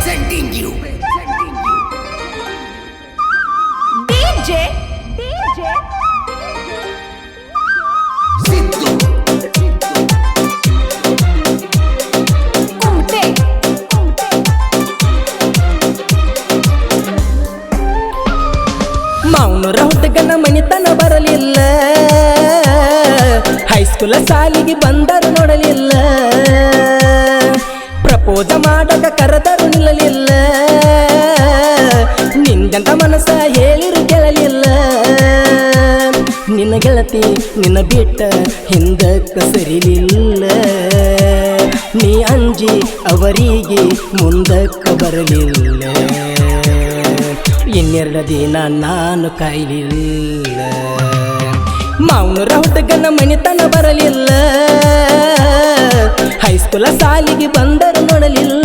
presenting you DJ Sidhu Kumte ಮಾವನೂರ ಹುಡುಗನ ಮನಿತನ ಬರಲಿಲ್ಲ ಹೈಸ್ಕೂಲ ಸಾಲಿಗೆ ಬಂದರು ನೋಡಲಿಲ್ಲ ಪ್ರಪೋಜ ಮಾಡಕ ಕರೆದರು ನಿಲ್ಲಲಿಲ್ಲ ನಿಂದಂತ ಮನಸ್ಸ ಹೇಳಿರು ಕೇಳಲಿಲ್ಲ ನಿನ್ನ ಗೆಳತಿ ನಿನ್ನ ಬಿಟ್ಟ ಹಿಂದಕ್ಕ ಸರಿಲಿಲ್ಲ ನೀ ಅಂಜಿ ಅವರಿಗೆ ಮುಂದಕ್ಕ ಬರಲಿಲ್ಲ ಇನ್ನೆರಡು ದಿನ ನಾನು ಕಾಯಲಿಲ್ಲ ಮಾವನೂರ ಹುಡುಗನ ಮನಿತನ ಬರಲಿಲ್ಲ ಹೈಸ್ಕೂಲ ಸಾಲಿಗೆ ಬಂದರು ನೋಡಲಿಲ್ಲ